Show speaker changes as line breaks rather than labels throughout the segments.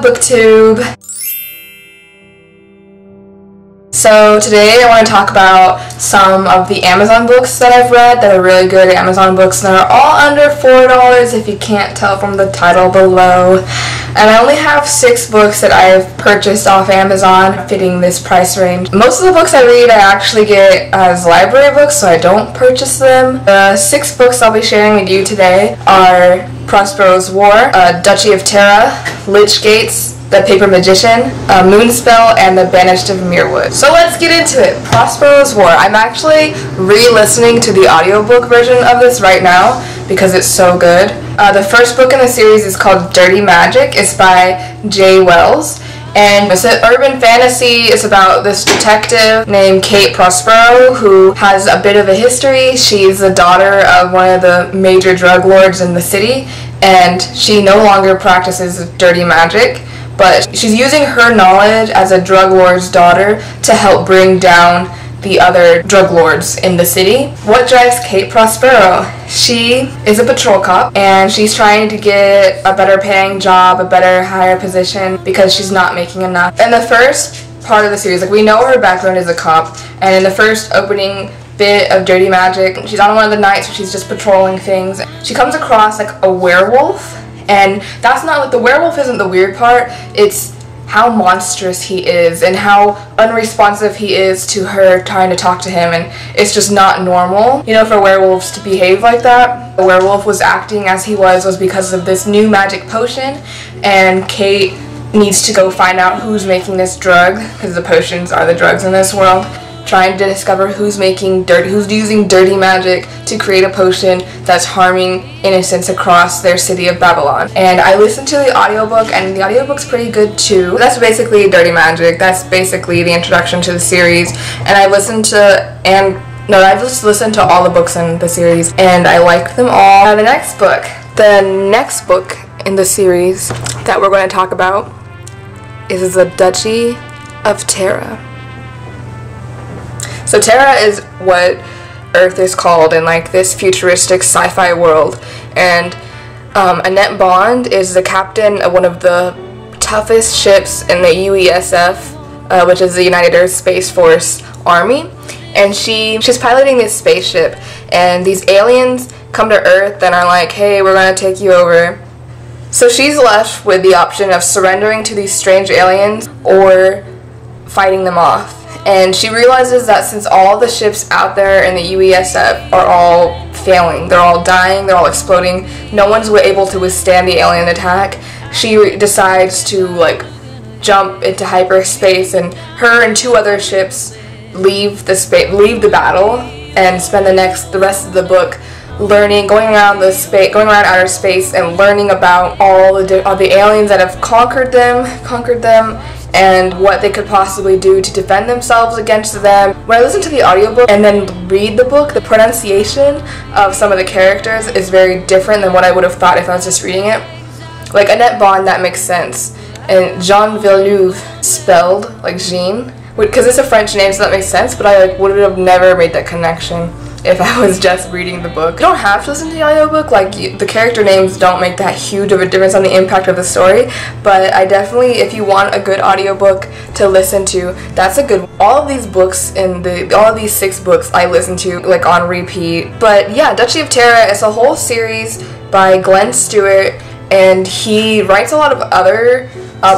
BookTube. So today I want to talk about some of the Amazon books that I've read that are really good Amazon books that are all under $4 if you can't tell from the title below. And I only have 6 books that I've purchased off Amazon fitting this price range. Most of the books I read I actually get as library books, so I don't purchase them. The 6 books I'll be sharing with you today are Prospero's War, Duchy of Terra, Lich Gates, The Paper Magician, Moonspell, and The Banished of Mirwood. So let's get into it. Prospero's War. I'm actually re-listening to the audiobook version of this right now because it's so good. The first book in the series is called Dirty Magic. It's by J. Wells. And it's an urban fantasy. It's about this detective named Kate Prospero who has a bit of a history. She's the daughter of one of the major drug lords in the city, and she no longer practices dirty magic, but she's using her knowledge as a drug lord's daughter to help bring down the other drug lords in the city. What drives Kate Prospero? She is a patrol cop and she's trying to get a better paying job, a better higher position because she's not making enough. In the first part of the series, we know her background as a cop, and in the first opening bit of Dirty Magic, she's on one of the nights where she's just patrolling things. She comes across a werewolf, and that's not the werewolf isn't the weird part, it's how monstrous he is and how unresponsive he is to her trying to talk to him, and it's just not normal, for werewolves to behave like that. The werewolf was acting as he was because of this new magic potion, and Kate needs to go find out who's making this drug, because the potions are the drugs in this world. Trying to discover who's using dirty magic to create a potion that's harming innocents across their city of Babylon. And I listened to the audiobook, and the audiobook's pretty good too. That's basically Dirty Magic. That's basically the introduction to the series. And I've just listened to all the books in the series, and I liked them all. Now the next book in the series that we're going to talk about is The Duchy of Terra. So Terra is what Earth is called in this futuristic sci-fi world, and Annette Bond is the captain of one of the toughest ships in the UESF, which is the United Earth Space Force Army, and she's piloting this spaceship, and these aliens come to Earth and are like, hey, we're gonna take you over. So she's left with the option of surrendering to these strange aliens or fighting them off. And she realizes that since all the ships out there in the UESF are all failing, they're all dying, they're all exploding, no one's able to withstand the alien attack, she decides to jump into hyperspace, and her and 2 other ships leave the battle and spend the rest of the book going around outer space and learning about all the aliens that have conquered them and what they could possibly do to defend themselves against them. When I listen to the audiobook and then read the book, the pronunciation of some of the characters is very different than what I would have thought if I was just reading it. Like Annette Bond, that makes sense. And Jean Villeneuve, spelled like Jean, because it's a French name, so that makes sense, but I would have never made that connection if I was just reading the book. You don't have to listen to the audiobook, the character names don't make that huge of a difference on the impact of the story, but I definitely, if you want a good audiobook to listen to, that's a good one. All of these books all of these 6 books I listen to on repeat. But yeah, Duchy of Terra is a whole series by Glenn Stewart, and he writes a lot of other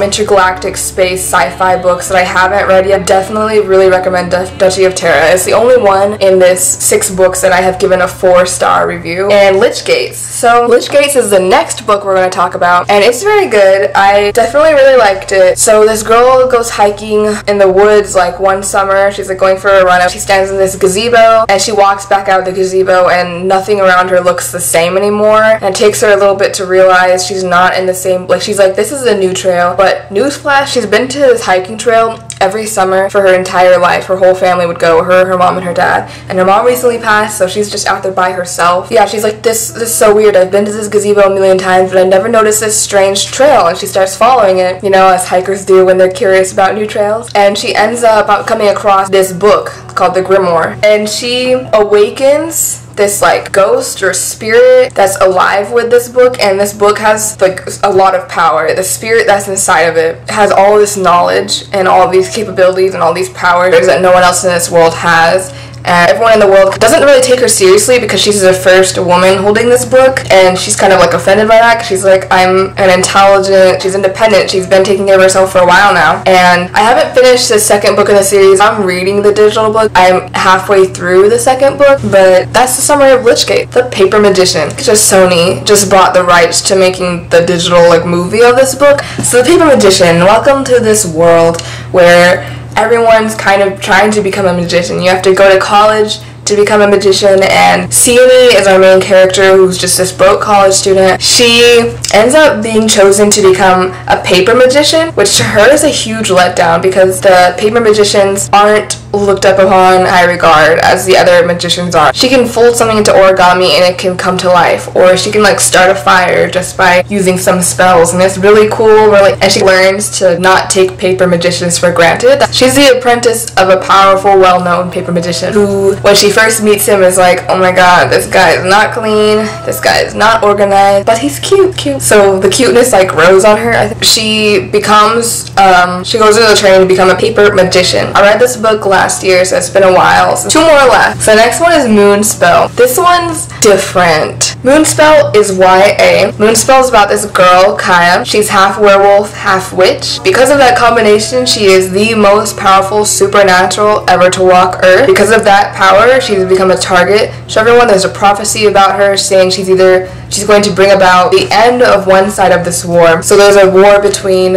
intergalactic space sci-fi books that I haven't read yet. Definitely really recommend Duchy of Terra. It's the only one in this 6 books that I have given a 4-star review. And Lich Gates. So Lich Gates is the next book we're going to talk about, and it's very good. I definitely really liked it. So this girl goes hiking in the woods one summer. She's going for a run up. She stands in this gazebo and she walks back out of the gazebo, and nothing around her looks the same anymore, and it takes her a little bit to realize she's not in the same, she's like, this is a new trail. But newsflash, she's been to this hiking trail every summer for her entire life. Her whole family would go, her mom and her dad. And her mom recently passed, so she's just out there by herself. Yeah, she's like, this is so weird. I've been to this gazebo a million times, but I never noticed this strange trail. And she starts following it, as hikers do when they're curious about new trails. And she ends up coming across this book called The Grimoire. And she awakens this like ghost or spirit that's alive with this book, and this book has like a lot of power. The spirit that's inside of it has all this knowledge and all these capabilities and all these powers that no one else in this world has. And everyone in the world doesn't really take her seriously because she's the first woman holding this book, and she's kind of like offended by that because she's like, I'm an intelligent, she's independent, she's been taking care of herself for a while now. And I haven't finished the second book in the series. I'm reading the digital book. I'm halfway through the second book, but that's the summary of Lichgate, the Paper Magician. It's just Sony just bought the rights to making the digital like movie of this book. So the Paper Magician, welcome to this world where everyone's kind of trying to become a magician. You have to go to college to become a magician, and Sione is our main character, who's just this broke college student. She ends up being chosen to become a paper magician, which to her is a huge letdown because the paper magicians aren't looked up upon high regard as the other magicians are. She can fold something into origami and it can come to life, or she can like start a fire just by using some spells, and it's really cool, and she learns to not take paper magicians for granted. She's the apprentice of a powerful, well-known paper magician who, when she first meets him, is like, oh my god, this guy is not clean, this guy is not organized, but he's cute. So the cuteness like grows on her. I think she becomes, she goes into the training to become a paper magician. I read this book last year, so it's been a while. So 2 more left. So the next one is Moonspell. This one's different. Moonspell is YA. Moonspell is about this girl, Kaya. She's half werewolf, half witch. Because of that combination, she is the most powerful supernatural ever to walk Earth. Because of that power, she's become a target. So everyone, there's a prophecy about her saying she's going to bring about the end of one side of this war. So there's a war between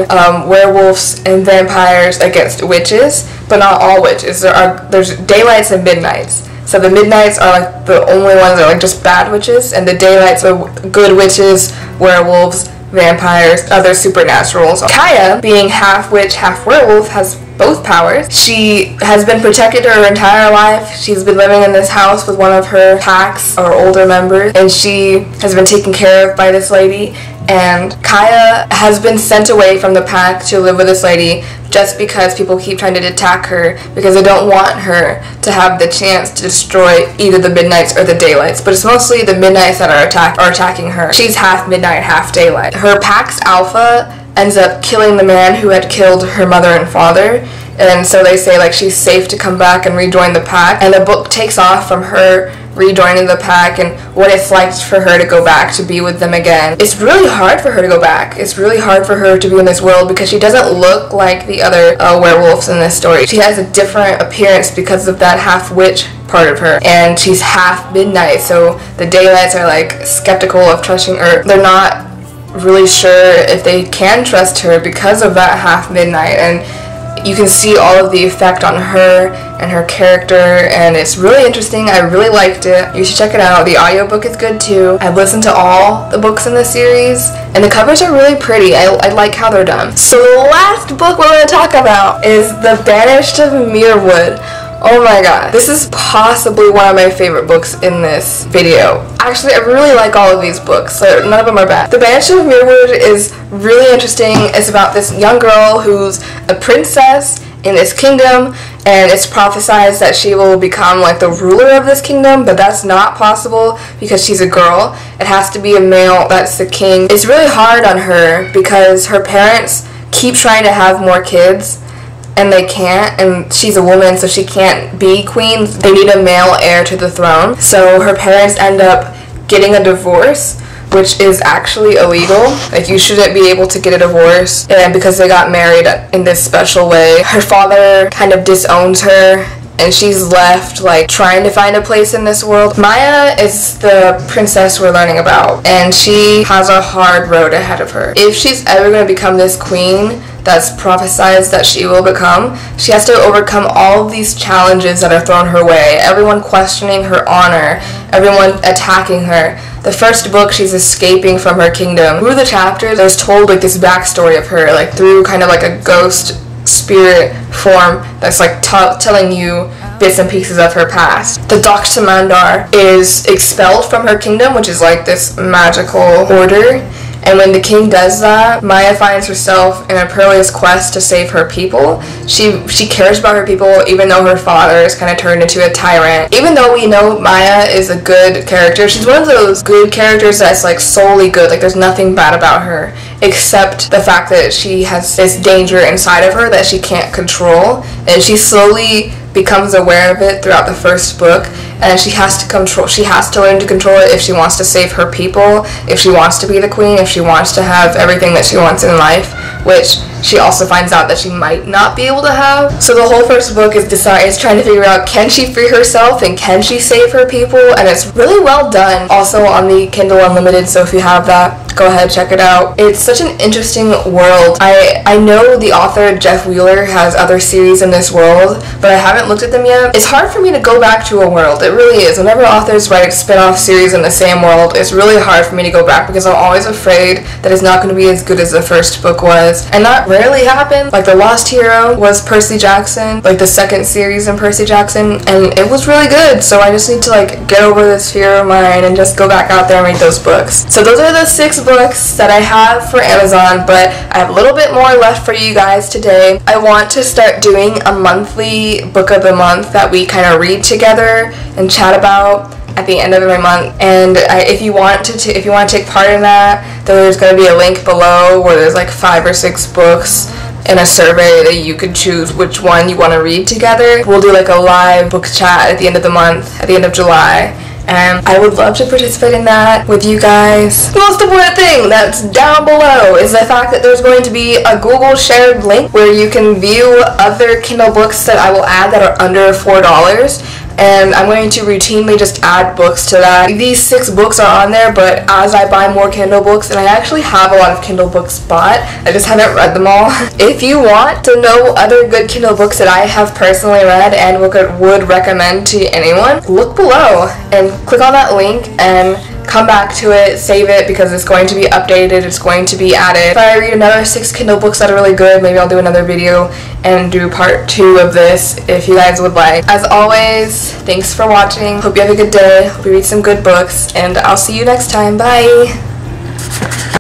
werewolves and vampires against witches, but not all witches. There's daylights and midnights. So the midnights are like the only ones that are like just bad witches, and the daylights are good witches, werewolves, vampires, other supernaturals. Kaya, being half witch, half werewolf, has both powers. She has been protected her entire life. She's been living in this house with one of her packs or older members, and she has been taken care of by this lady. And Kaya has been sent away from the pack to live with this lady just because people keep trying to attack her because they don't want her to have the chance to destroy either the midnights or the daylights. But it's mostly the midnights that are attacking her. She's half midnight, half daylight. Her pack's alpha ends up killing the man who had killed her mother and father, and so they say like she's safe to come back and rejoin the pack. And the book takes off from her rejoining the pack and what it's like for her to go back to be with them again. It's really hard for her to go back. It's really hard for her to be in this world because she doesn't look like the other werewolves in this story. She has a different appearance because of that half witch part of her, and she's half midnight, so the daylights are like skeptical of trusting her. They're not really sure if they can trust her because of that half midnight, and you can see all of the effect on her and her character, and it's really interesting. I really liked it. You should check it out. The audiobook is good too. I've listened to all the books in the series, and the covers are really pretty. I like how they're done. So the last book we're going to talk about is The Banished of Mirrwood. Oh my god, this is possibly one of my favorite books in this video. Actually, I really like all of these books, so none of them are bad. The Banished of Mirrwood is really interesting. It's about this young girl who's a princess in this kingdom, and it's prophesized that she will become like the ruler of this kingdom, but that's not possible because she's a girl. It has to be a male that's the king. It's really hard on her because her parents keep trying to have more kids, and they can't, and she's a woman, so she can't be queen. They need a male heir to the throne. So her parents end up getting a divorce, which is actually illegal. Like, you shouldn't be able to get a divorce, and because they got married in this special way. Her father kind of disowns her, and she's left like trying to find a place in this world. Maya is the princess we're learning about, and she has a hard road ahead of her. If she's ever going to become this queen that's prophesized that she will become, she has to overcome all of these challenges that are thrown her way. Everyone questioning her honor, everyone attacking her. The first book, she's escaping from her kingdom. Through the chapters, there's told like this backstory of her, like through kind of like a ghost spirit form that's like telling you bits and pieces of her past. The Dr. Mandar is expelled from her kingdom, which is like this magical order, And when the king does that, Maya finds herself in a perilous quest to save her people. She cares about her people even though her father is kind of turned into a tyrant. Even though we know Maya is a good character, she's one of those good characters that's like solely good, like there's nothing bad about her except the fact that she has this danger inside of her that she can't control, and she slowly becomes aware of it throughout the first book, and she has to learn to control it if she wants to save her people, if she wants to be the queen, if she wants to have everything that she wants in life, which she also finds out that she might not be able to have. So the whole first book is trying to figure out, can she free herself and can she save her people, and it's really well done. Also on the Kindle Unlimited, so if you have that, go ahead, check it out. It's such an interesting world. I know the author Jeff Wheeler has other series in this world, but I haven't looked at them yet. It's hard for me to go back to a world. It really is. Whenever authors write spin-off series in the same world, it's really hard for me to go back because I'm always afraid that it's not going to be as good as the first book was. And that rarely happens. Like The Lost Hero was Percy Jackson, like the second series in Percy Jackson, and it was really good. So I just need to like get over this fear of mine and just go back out there and read those books. So those are the 6 books that I have for Amazon, but I have a little bit more left for you guys today. I want to start doing a monthly book of the month that we kind of read together and chat about at the end of every month. And if you want to take part in that, then there's going to be a link below where there's like 5 or 6 books in a survey that you could choose which one you want to read together. We'll do like a live book chat at the end of the month, at the end of July. And I would love to participate in that with you guys. The most important thing that's down below is the fact that there's going to be a Google shared link where you can view other Kindle books that I will add that are under $4. And I'm going to routinely just add books to that. These 6 books are on there, but as I buy more Kindle books, and I actually have a lot of Kindle books bought, I just haven't read them all. If you want to know other good Kindle books that I have personally read and would recommend to anyone, look below and click on that link and come back to it, save it, because it's going to be updated, it's going to be added. If I read another 6 Kindle books that are really good, maybe I'll do another video and do part 2 of this if you guys would like. As always, thanks for watching. Hope you have a good day, hope you read some good books, and I'll see you next time. Bye!